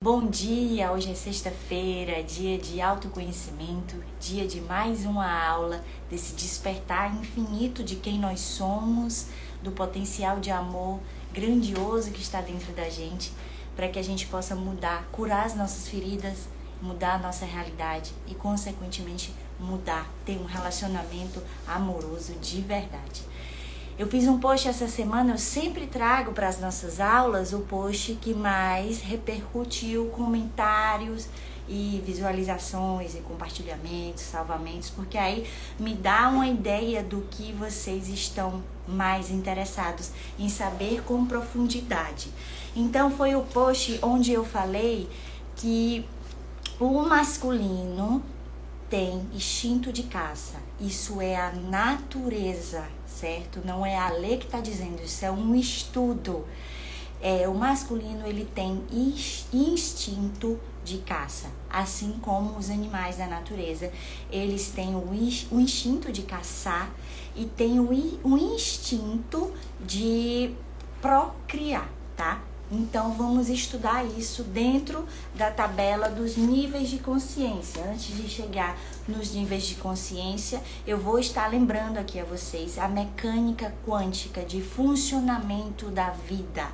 Bom dia! Hoje é sexta-feira, dia de autoconhecimento, dia de mais uma aula desse despertar infinito de quem nós somos, do potencial de amor grandioso que está dentro da gente, para que a gente possa mudar, curar as nossas feridas, mudar a nossa realidade e, consequentemente, mudar, ter um relacionamento amoroso de verdade. Eu fiz um post essa semana, eu sempre trago para as nossas aulas o post que mais repercutiu comentários e visualizações e compartilhamentos, salvamentos, porque aí me dá uma ideia do que vocês estão mais interessados em saber com profundidade. Então foi o post onde eu falei que o masculino tem instinto de caça. Isso é a natureza, certo? Não é a lei que está dizendo, isso é um estudo. O masculino, ele tem instinto de caça, assim como os animais da natureza. Eles têm o instinto de caçar e têm o instinto de procriar, tá? Então, vamos estudar isso dentro da tabela dos níveis de consciência. Antes de chegar nos níveis de consciência, eu vou estar lembrando aqui a vocês a mecânica quântica de funcionamento da vida.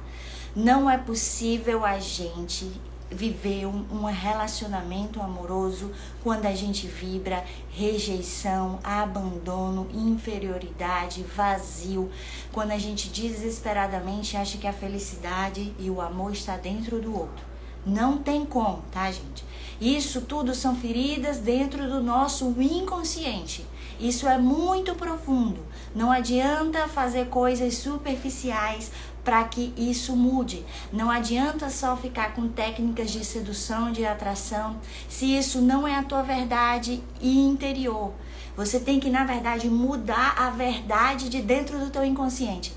Não é possível a gente viver um relacionamento amoroso quando a gente vibra rejeição, abandono, inferioridade, vazio, quando a gente desesperadamente acha que a felicidade e o amor está dentro do outro. Não tem como, tá, gente? Isso tudo são feridas dentro do nosso inconsciente. Isso é muito profundo. Não adianta fazer coisas superficiais para que isso mude. Não adianta só ficar com técnicas de sedução, de atração, se isso não é a tua verdade interior. Você tem que, na verdade, mudar a verdade de dentro do teu inconsciente.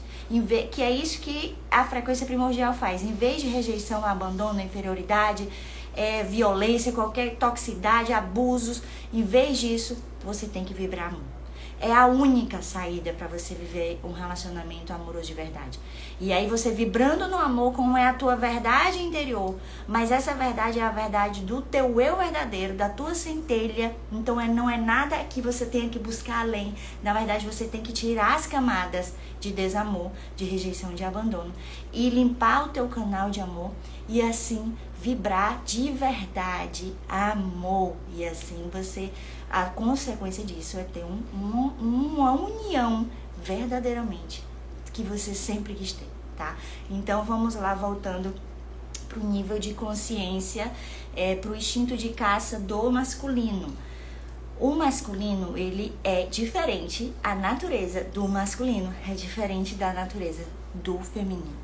Que é isso que a frequência primordial faz. Em vez de rejeição, abandono, inferioridade, violência, qualquer toxicidade, abusos, em vez disso, você tem que vibrar amor. É a única saída para você viver um relacionamento amoroso de verdade. E aí você vibrando no amor, como é a tua verdade interior, mas essa verdade é a verdade do teu eu verdadeiro, da tua centelha. Então não é nada que você tenha que buscar além. Na verdade, você tem que tirar as camadas de desamor, de rejeição, de abandono e limpar o teu canal de amor e assim vibrar de verdade amor. E assim a consequência disso é ter uma união verdadeiramente que você sempre quis ter, tá? Então vamos lá, voltando pro nível de consciência, pro instinto de caça do masculino. O masculino, ele é diferente, a natureza do masculino é diferente da natureza do feminino.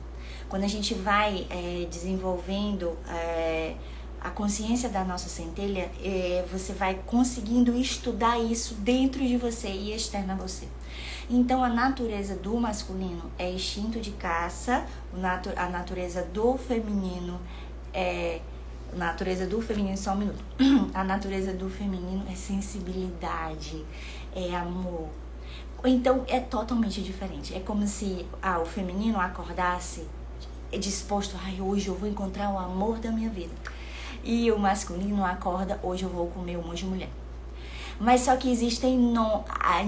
Quando a gente vai desenvolvendo a consciência da nossa centelha, você vai conseguindo estudar isso dentro de você e externo a você. Então, a natureza do masculino é instinto de caça, a natureza do feminino só um minuto. A natureza do feminino é sensibilidade, é amor. Então, é totalmente diferente. É como se o feminino acordasse disposto, hoje eu vou encontrar o amor da minha vida. E o masculino acorda, hoje eu vou comer um monte de mulher. Mas só que existem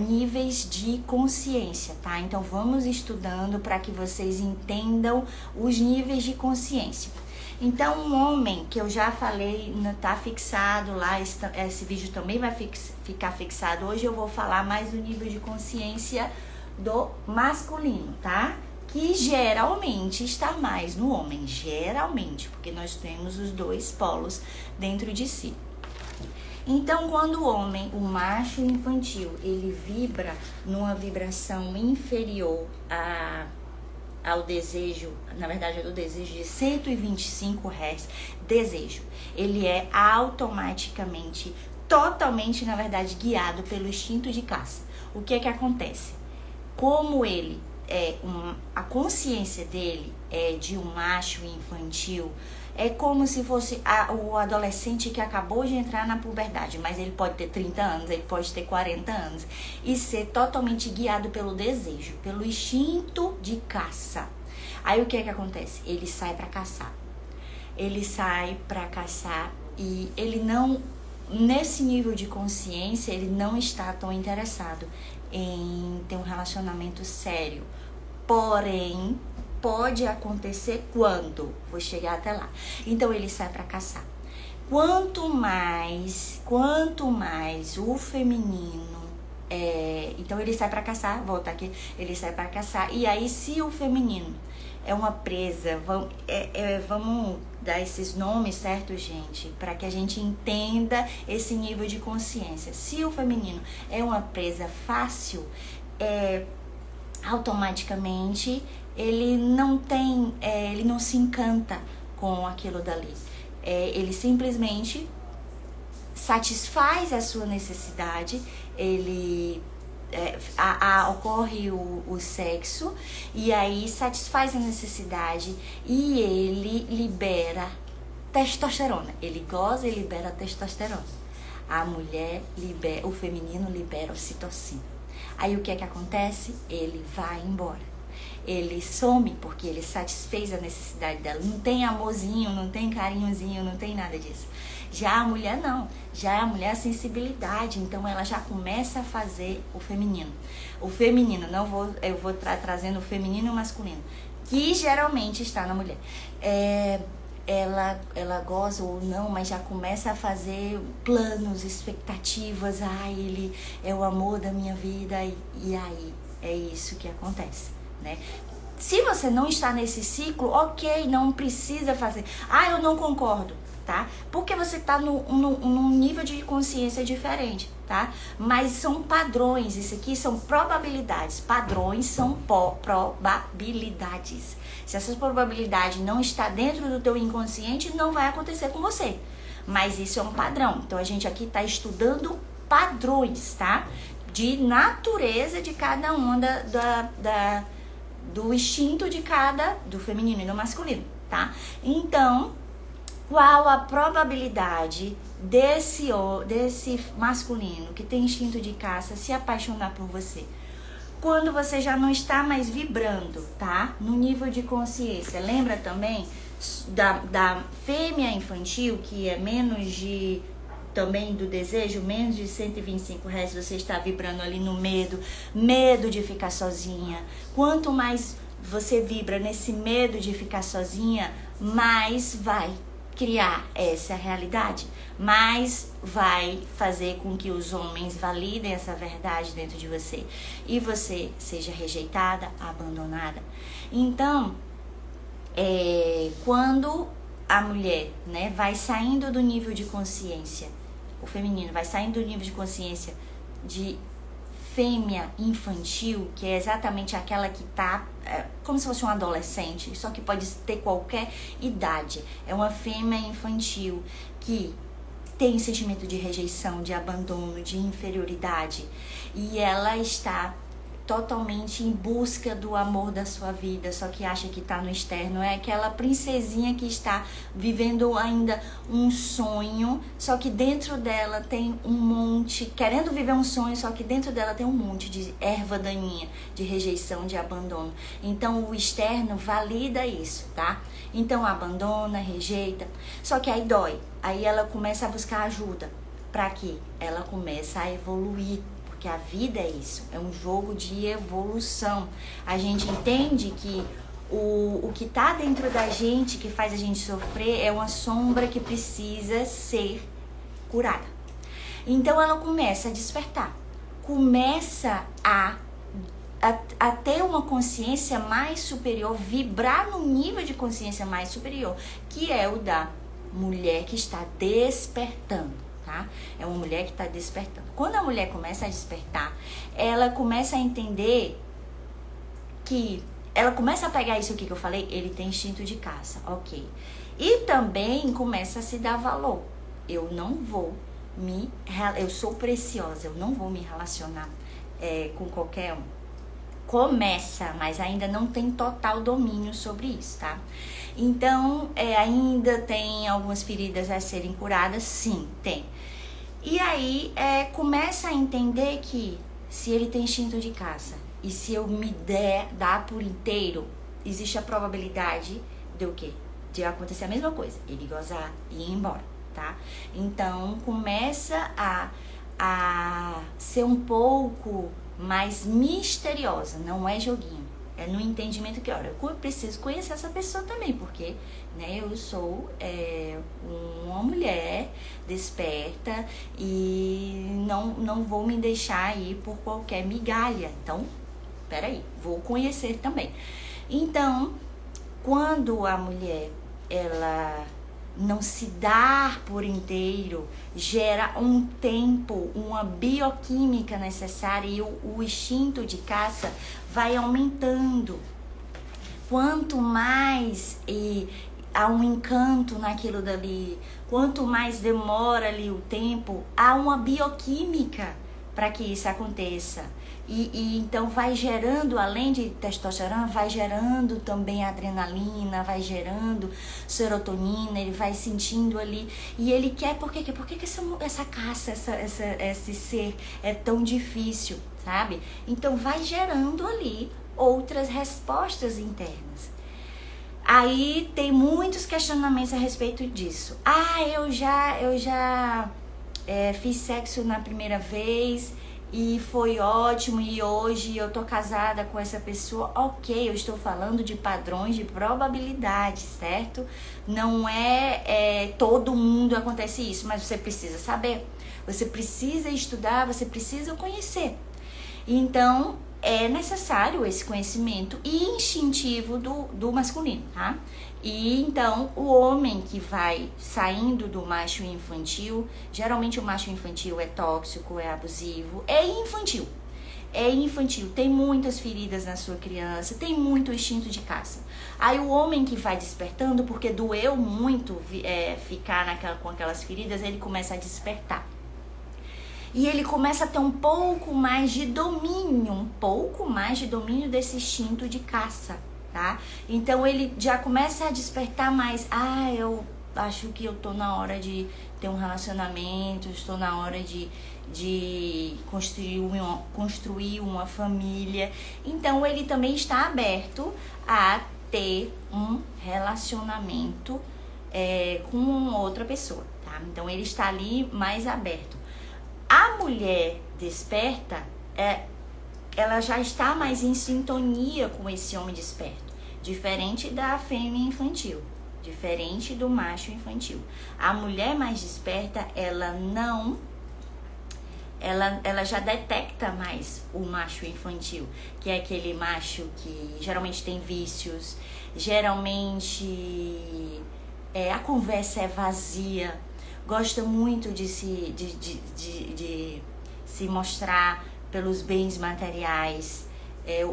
níveis de consciência, tá? Então vamos estudando para que vocês entendam os níveis de consciência. Então um homem, que eu já falei, tá fixado lá, esse vídeo também vai ficar fixado. Hoje eu vou falar mais do nível de consciência do masculino, tá? Que geralmente está mais no homem, geralmente, porque nós temos os dois polos dentro de si. Então, quando o homem, o macho infantil, ele vibra numa vibração inferior ao desejo, na verdade é do desejo de 125 Hz, desejo, ele é automaticamente, totalmente, na verdade, guiado pelo instinto de caça. O que é que acontece? Como ele a consciência dele é de um macho infantil, é como se fosse o adolescente que acabou de entrar na puberdade, mas ele pode ter 30 anos, ele pode ter 40 anos e ser totalmente guiado pelo desejo, pelo instinto de caça. Aí o que é que acontece? Ele sai para caçar. ele sai para caçar e ele não, nesse nível de consciência, ele não está tão interessado em ter um relacionamento sério. Porém, pode acontecer quando? Vou chegar até lá. Então ele sai para caçar. Quanto mais o feminino então ele sai para caçar, volta aqui, ele sai para caçar. E aí, se o feminino é uma presa, vamos dar esses nomes, certo, gente? Para que a gente entenda esse nível de consciência. Se o feminino é uma presa fácil, automaticamente ele não se encanta com aquilo dali. Ele simplesmente satisfaz a sua necessidade, ocorre o sexo, e aí satisfaz a necessidade e ele libera testosterona. Ele goza e libera testosterona. A mulher o feminino libera ocitocina. Aí o que é que acontece? Ele vai embora. Ele some porque ele satisfez a necessidade dela. Não tem amorzinho, não tem carinhozinho, não tem nada disso. Já a mulher não. Já a mulher é sensibilidade. Então ela já começa a fazer o feminino. O feminino, eu vou trazendo o feminino e o masculino, que geralmente está na mulher. Ela goza ou não, mas já começa a fazer planos, expectativas. Ele é o amor da minha vida. E aí é isso que acontece, né? Se você não está nesse ciclo, ok, não precisa fazer. Eu não concordo, tá? Porque você está num nível de consciência diferente, tá? Mas são padrões, isso aqui são probabilidades. Padrões são probabilidades. Se essa probabilidade não está dentro do teu inconsciente, não vai acontecer com você. Mas isso é um padrão. Então a gente aqui está estudando padrões, tá? De natureza de cada uma do instinto de do feminino e do masculino, tá? Então, qual a probabilidade desse masculino que tem instinto de caça se apaixonar por você? Quando você já não está mais vibrando, tá? No nível de consciência. Lembra também da fêmea infantil, que é também do desejo, menos de 125 Hz, você está vibrando ali no medo de ficar sozinha. Quanto mais você vibra nesse medo de ficar sozinha, mais vai criar essa realidade, mais vai fazer com que os homens validem essa verdade dentro de você e você seja rejeitada, abandonada. Então, quando a mulher, né, vai saindo do nível de consciência, o feminino vai saindo do nível de consciência de fêmea infantil, que é exatamente aquela que tá como se fosse um adolescente, só que pode ter qualquer idade. É uma fêmea infantil que tem sentimento de rejeição, de abandono, de inferioridade, e ela está totalmente em busca do amor da sua vida, só que acha que está no externo. É aquela princesinha que está vivendo ainda um sonho, só que dentro dela tem um monte, querendo viver um sonho, só que dentro dela tem um monte de erva daninha, de rejeição, de abandono. Então o externo valida isso, tá? Então abandona, rejeita, só que aí dói. Aí ela começa a buscar ajuda. Para quê? Ela começa a evoluir. Porque a vida é isso, é um jogo de evolução. A gente entende que o que está dentro da gente, que faz a gente sofrer, é uma sombra que precisa ser curada. Então ela começa a despertar, começa a ter uma consciência mais superior, vibrar num nível de consciência mais superior, que é o da mulher que está despertando. Tá? É uma mulher que está despertando. Quando a mulher começa a despertar, ela começa a entender que... Ela começa a pegar isso aqui que eu falei, ele tem instinto de caça, ok. E também começa a se dar valor. Eu sou preciosa, eu não vou me relacionar com qualquer um. Começa, mas ainda não tem total domínio sobre isso, tá? Então, ainda tem algumas feridas a serem curadas? Sim, tem. E aí, começa a entender que se ele tem instinto de caça e se eu me dar por inteiro, existe a probabilidade de o quê? de acontecer a mesma coisa, ele gozar e ir embora, tá? Então começa a ser um pouco mais misteriosa, não é joguinho. É no entendimento que, olha, eu preciso conhecer essa pessoa também, porque, né, eu sou uma mulher desperta e não vou me deixar ir por qualquer migalha. Então, peraí, vou conhecer também. Então, quando a mulher, ela não se dar por inteiro, gera um tempo, uma bioquímica necessária e o instinto de caça vai aumentando. Quanto mais há um encanto naquilo dali, quanto mais demora ali o tempo, há uma bioquímica para que isso aconteça. E então vai gerando, além de testosterona, vai gerando também adrenalina, vai gerando serotonina, ele vai sentindo ali. E ele quer, por que essa caça, esse ser é tão difícil, sabe? Então vai gerando ali outras respostas internas. Aí tem muitos questionamentos a respeito disso. Eu já fiz sexo na primeira vez e foi ótimo, e hoje eu tô casada com essa pessoa. Ok, eu estou falando de padrões de probabilidade, certo? Não é todo mundo acontece isso, mas você precisa saber, você precisa estudar, você precisa conhecer. Então é necessário esse conhecimento instintivo do masculino, tá? E então o homem que vai saindo do macho infantil, geralmente o macho infantil é tóxico, é abusivo, é infantil, tem muitas feridas na sua criança, tem muito instinto de caça. Aí o homem que vai despertando, porque doeu muito ficar com aquelas feridas, ele começa a despertar. E ele começa a ter um pouco mais de domínio desse instinto de caça, tá? Então ele já começa a despertar mais. Eu acho que eu tô na hora de ter um relacionamento, estou na hora de construir uma família. Então ele também está aberto a ter um relacionamento com outra pessoa, tá? Então ele está ali mais aberto. A mulher desperta, ela já está mais em sintonia com esse homem desperto, diferente da fêmea infantil, diferente do macho infantil. A mulher mais desperta, ela já detecta mais o macho infantil, que é aquele macho que geralmente tem vícios, geralmente a conversa é vazia, gosta muito de se mostrar pelos bens materiais.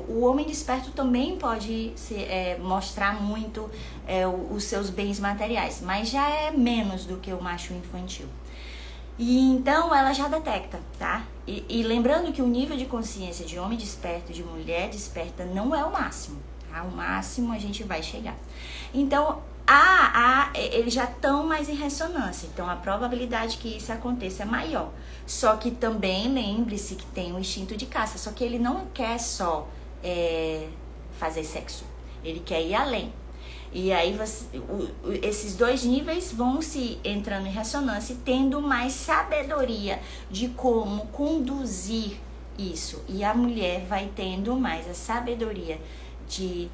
O homem desperto também pode mostrar muito os seus bens materiais, mas já é menos do que o macho infantil. E então ela já detecta, tá? E lembrando que o nível de consciência de homem desperto, de mulher desperta, não é o máximo, tá? O máximo a gente vai chegar. Então, eles já estão mais em ressonância, então a probabilidade que isso aconteça é maior. Só que também lembre-se que tem o instinto de caça, só que ele não quer só fazer sexo, ele quer ir além. E aí esses dois níveis vão se entrando em ressonância e tendo mais sabedoria de como conduzir isso. E a mulher vai tendo mais a sabedoria de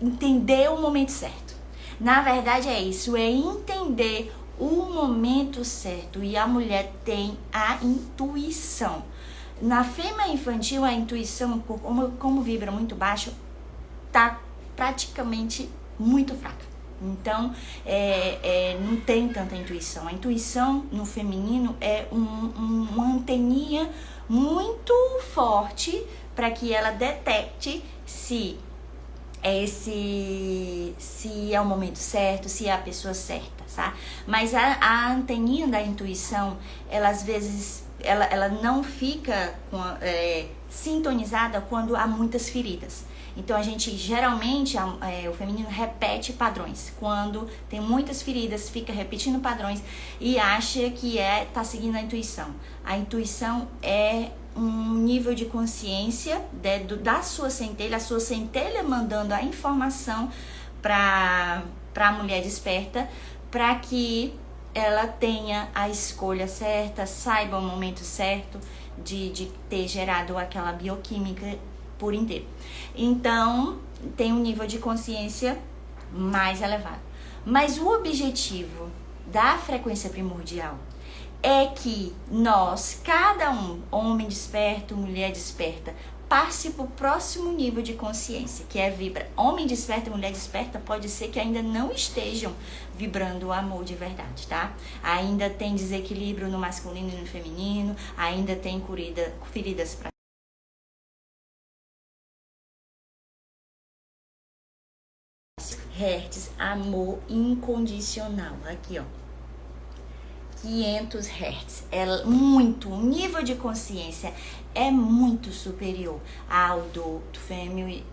entender o momento certo. Na verdade é isso, é entender o momento certo. E a mulher tem a intuição. Na fêmea infantil, a intuição, como vibra muito baixo, tá praticamente muito fraca. Então, não tem tanta intuição. A intuição no feminino é uma anteninha muito forte para que ela detecte se é o momento certo, se é a pessoa certa, tá? Mas a anteninha da intuição, ela às vezes ela não fica sintonizada quando há muitas feridas. Então a gente geralmente, o feminino repete padrões. Quando tem muitas feridas, fica repetindo padrões e acha que tá seguindo a intuição. A intuição é um nível de consciência da sua centelha, a sua centelha mandando a informação para a mulher desperta, para que ela tenha a escolha certa, saiba o momento certo de ter gerado aquela bioquímica por inteiro. Então, tem um nível de consciência mais elevado. Mas o objetivo da frequência primordial é que nós, cada um, homem desperto, mulher desperta, passe para o próximo nível de consciência, que é vibra. Homem desperta e mulher desperta pode ser que ainda não estejam vibrando o amor de verdade, tá? Ainda tem desequilíbrio no masculino e no feminino, ainda tem feridas para Hertz, amor incondicional. Aqui, ó. 500 Hz, o nível de consciência é muito superior ao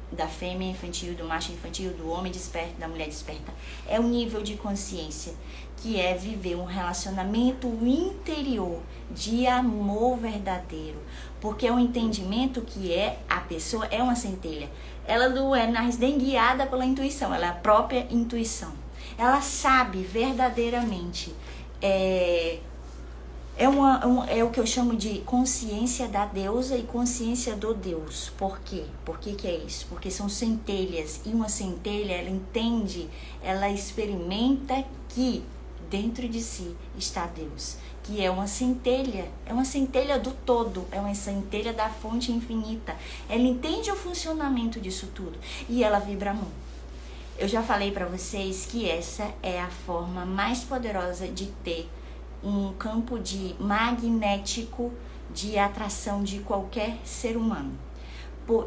da fêmea infantil, do macho infantil, do homem desperto, da mulher desperta. É o nível de consciência que é viver um relacionamento interior de amor verdadeiro, porque é um entendimento que a pessoa é uma centelha. Ela não é nem guiada pela intuição, ela é a própria intuição. Ela sabe verdadeiramente. É o que eu chamo de consciência da deusa e consciência do Deus. Por quê? Por que é isso? Porque são centelhas, e uma centelha, ela entende, ela experimenta que dentro de si está Deus, que é uma centelha do todo, é uma centelha da fonte infinita. Ela entende o funcionamento disso tudo e ela vibra amor. Eu já falei para vocês que essa é a forma mais poderosa de ter um campo magnético de atração de qualquer ser humano.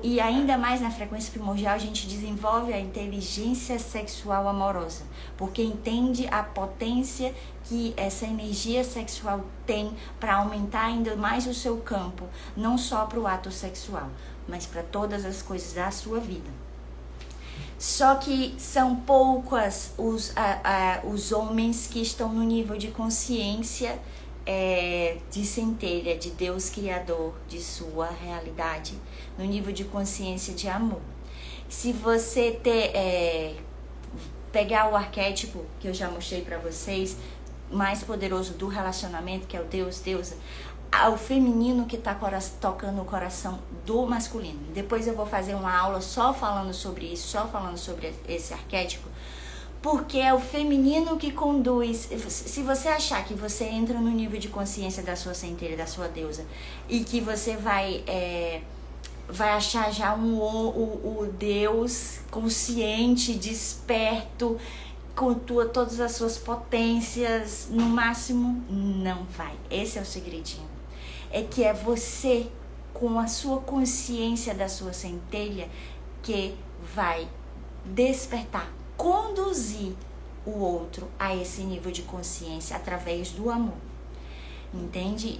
E ainda mais na frequência primordial, a gente desenvolve a inteligência sexual amorosa, porque entende a potência que essa energia sexual tem para aumentar ainda mais o seu campo, não só para o ato sexual, mas para todas as coisas da sua vida. Só que são poucos os homens que estão no nível de consciência de centelha, de Deus Criador, de sua realidade, no nível de consciência de amor. Se você pegar o arquétipo que eu já mostrei para vocês, mais poderoso do relacionamento, que é o Deus, Deusa, ao feminino que está tocando o coração do masculino. Depois eu vou fazer uma aula só falando sobre isso, só falando sobre esse arquétipo, porque é o feminino que conduz. Se você achar que você entra no nível de consciência da sua centelha, da sua deusa, e que você vai achar já o Deus consciente, desperto, com todas as suas potências no máximo, não vai. Esse é o segredinho. É que é você, com a sua consciência da sua centelha, que vai despertar, conduzir o outro a esse nível de consciência através do amor. Entende?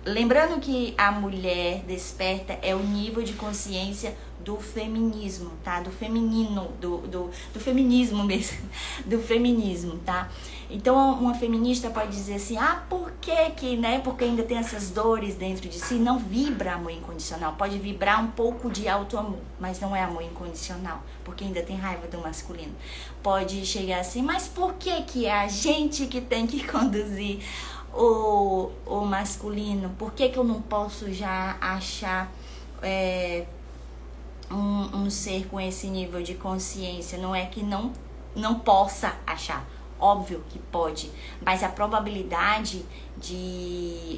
Lembrando que a mulher desperta é o nível de consciência do feminismo, tá? Do feminino, do feminismo mesmo, do feminismo, tá? Então, uma feminista pode dizer assim, por que, né? Porque ainda tem essas dores dentro de si, não vibra amor incondicional. Pode vibrar um pouco de auto-amor, mas não é amor incondicional, porque ainda tem raiva do masculino. Pode chegar assim, mas por que é a gente que tem que conduzir o masculino? Por que eu não posso já achar um ser com esse nível de consciência? Não é que não possa achar, óbvio que pode, mas a probabilidade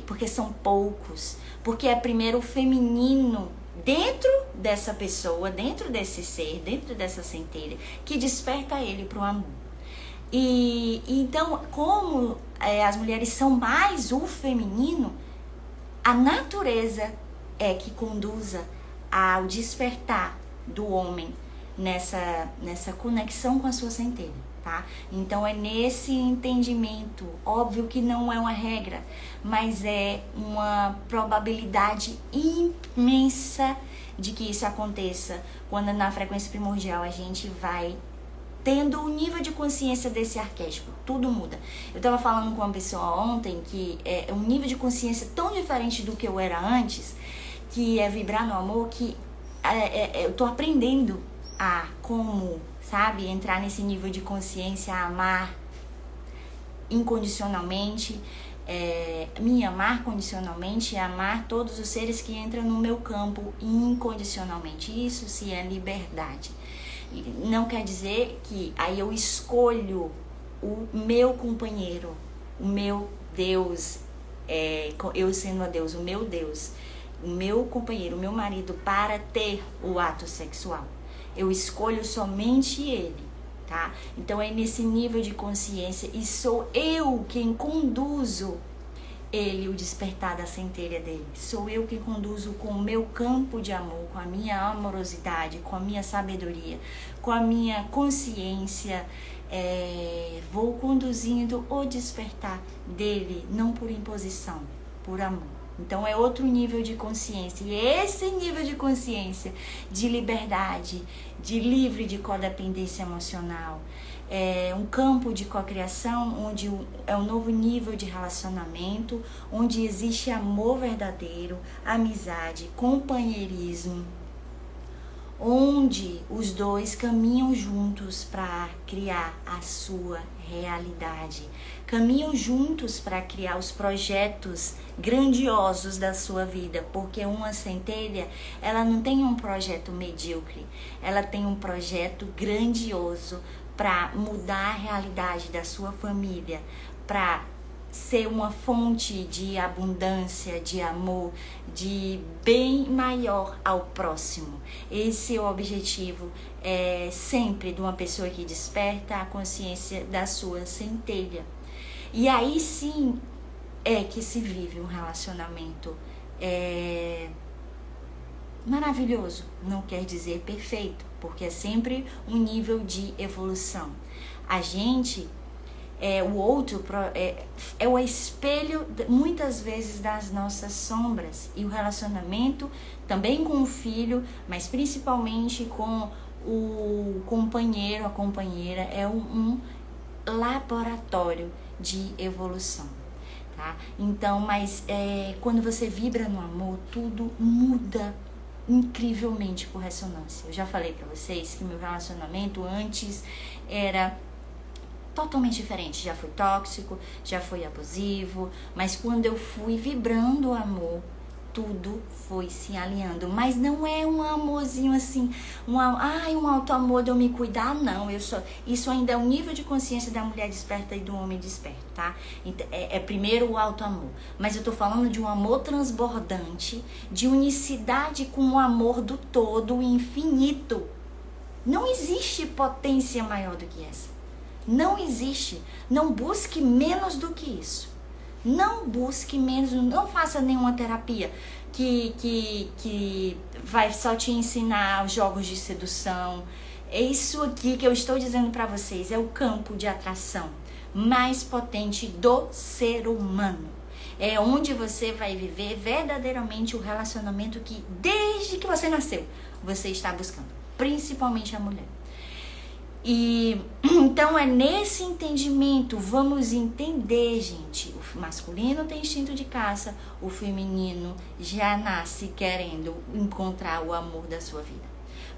porque são poucos, porque é primeiro o feminino dentro dessa pessoa, dentro desse ser, dentro dessa centelha, que desperta ele para o amor. E então, como as mulheres são mais o feminino, a natureza é que conduza ao despertar do homem nessa conexão com a sua centelha, tá? Então é nesse entendimento, óbvio que não é uma regra, mas é uma probabilidade imensa de que isso aconteça quando na frequência primordial a gente vai tendo o nível de consciência desse arquétipo, tudo muda. Eu estava falando com uma pessoa ontem que é um nível de consciência tão diferente do que eu era antes, que é vibrar no amor, que eu tô aprendendo a como, sabe, entrar nesse nível de consciência, amar incondicionalmente, me amar condicionalmente e amar todos os seres que entram no meu campo incondicionalmente. Isso sim é liberdade. Não quer dizer que aí eu escolho o meu companheiro, o meu Deus, eu sendo a Deus, o meu companheiro, o meu marido, para ter o ato sexual. Eu escolho somente ele, tá? Então é nesse nível de consciência e sou eu quem conduzo ele, o despertar da centelha dele. Sou eu quem conduzo com o meu campo de amor, com a minha amorosidade, com a minha sabedoria, com a minha consciência. Vou conduzindo o despertar dele, não por imposição, por amor. Então é outro nível de consciência. E esse nível de consciência, de liberdade, de livre de codependência emocional, é um campo de cocriação, onde é um novo nível de relacionamento, onde existe amor verdadeiro, amizade, companheirismo, onde os dois caminham juntos para criar a sua realidade, caminham juntos para criar os projetos grandiosos da sua vida, porque uma centelha, ela não tem um projeto medíocre, ela tem um projeto grandioso para mudar a realidade da sua família, para ser uma fonte de abundância, de amor, de bem maior ao próximo. Esse é o objetivo sempre de uma pessoa que desperta a consciência da sua centelha. E aí sim é que se vive um relacionamento maravilhoso. Não quer dizer perfeito, porque é sempre um nível de evolução. A gente... o outro é o espelho muitas vezes das nossas sombras, e o relacionamento também com o filho, mas principalmente com o companheiro, a companheira, é um laboratório de evolução, tá? Então, mas quando você vibra no amor, tudo muda incrivelmente por ressonância. Eu já falei pra vocês que meu relacionamento antes era totalmente diferente, já foi tóxico, já foi abusivo, mas quando eu fui vibrando o amor, tudo foi se alinhando. Mas não é um amorzinho assim, um alto amor de eu me cuidar, não. Isso ainda é um nível de consciência da mulher desperta e do homem desperto, tá? Então, primeiro o alto amor, mas eu tô falando de um amor transbordante, de unicidade com o amor do todo, infinito. Não existe potência maior do que essa. Não existe. Não busque menos do que isso. Não busque menos, não faça nenhuma terapia que vai só te ensinar os jogos de sedução. É isso aqui que eu estou dizendo para vocês, é o campo de atração mais potente do ser humano. É onde você vai viver verdadeiramente o relacionamento que desde que você nasceu você está buscando, principalmente a mulher. E então é nesse entendimento, vamos entender, gente, o masculino tem instinto de caça, o feminino já nasce querendo encontrar o amor da sua vida.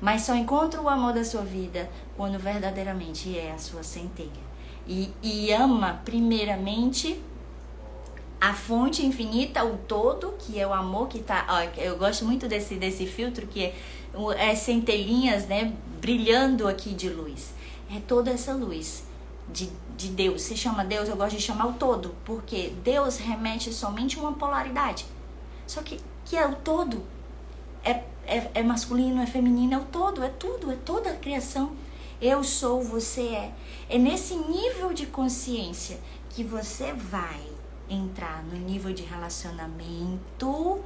Mas só encontra o amor da sua vida quando verdadeiramente é a sua centelha. E ama primeiramente a fonte infinita, o todo, que é o amor que tá... eu gosto muito desse filtro, que é centelhinhas, né, brilhando aqui de luz. É toda essa luz de Deus. Se chama Deus, eu gosto de chamar o todo, porque Deus remete somente a uma polaridade. Só que é o todo. É masculino, é feminino, é o todo, é tudo, é toda a criação. Eu sou, você é. É nesse nível de consciência que você vai entrar no nível de relacionamento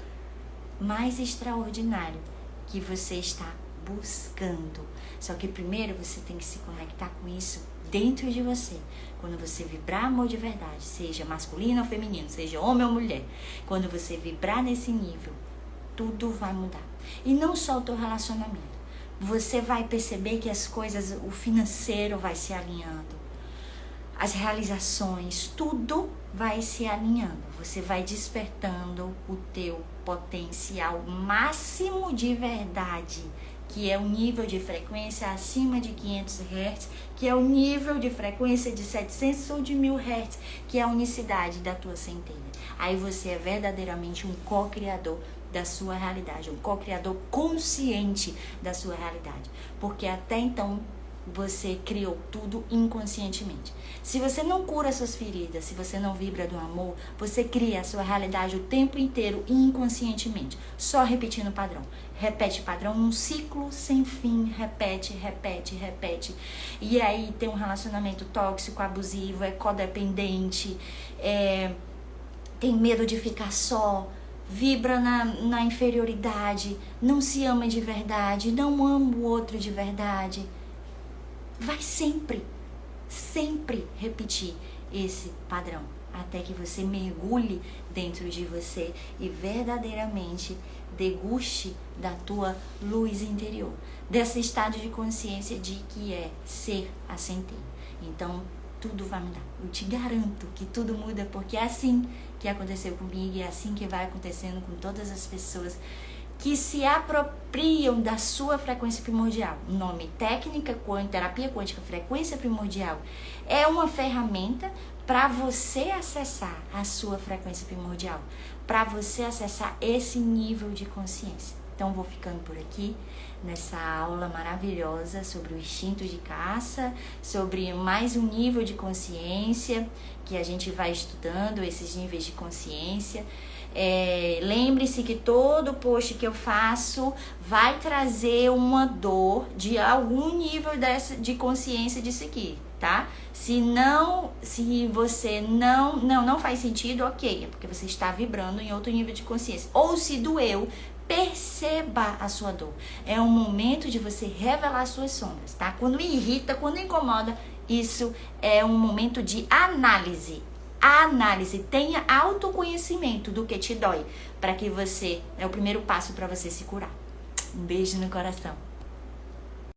mais extraordinário que você está buscando. Só que primeiro você tem que se conectar com isso dentro de você. Quando você vibrar amor de verdade, seja masculino ou feminino, seja homem ou mulher, quando você vibrar nesse nível, tudo vai mudar. E não só o teu relacionamento. Você vai perceber que as coisas, o financeiro vai se alinhando, as realizações, tudo vai se alinhando. Você vai despertando o teu potencial máximo de verdade, que é o nível de frequência acima de 500 Hz, que é o nível de frequência de 700 ou de 1000 Hz, que é a unicidade da tua centelha. Aí você é verdadeiramente um co-criador da sua realidade, um co-criador consciente da sua realidade, porque até então você criou tudo inconscientemente. Se você não cura suas feridas, se você não vibra do amor, você cria a sua realidade o tempo inteiro inconscientemente, só repetindo o padrão. Repete o padrão num ciclo sem fim, repete. E aí tem um relacionamento tóxico, abusivo, é codependente, tem medo de ficar só, vibra na inferioridade, não se ama de verdade, não ama o outro de verdade. Vai sempre repetir esse padrão, até que você mergulhe dentro de você e verdadeiramente deguste da tua luz interior, desse estado de consciência de que é ser a centelha. Então, tudo vai mudar. Eu te garanto que tudo muda, porque é assim que aconteceu comigo e é assim que vai acontecendo com todas as pessoas que se apropriam da sua frequência primordial. O nome técnica, terapia quântica, frequência primordial, é uma ferramenta para você acessar a sua frequência primordial, para você acessar esse nível de consciência. Então, vou ficando por aqui nessa aula maravilhosa sobre o instinto de caça, sobre mais um nível de consciência que a gente vai estudando, esses níveis de consciência. Lembre-se que todo post que eu faço vai trazer uma dor de algum nível de consciência disso aqui, tá? Se você não faz sentido, ok, é porque você está vibrando em outro nível de consciência. Ou se doeu, perceba a sua dor. É um momento de você revelar suas sombras, tá? Quando irrita, quando incomoda, isso é um momento de análise. Tenha autoconhecimento do que te dói, para que é o primeiro passo para você se curar. Um beijo no coração.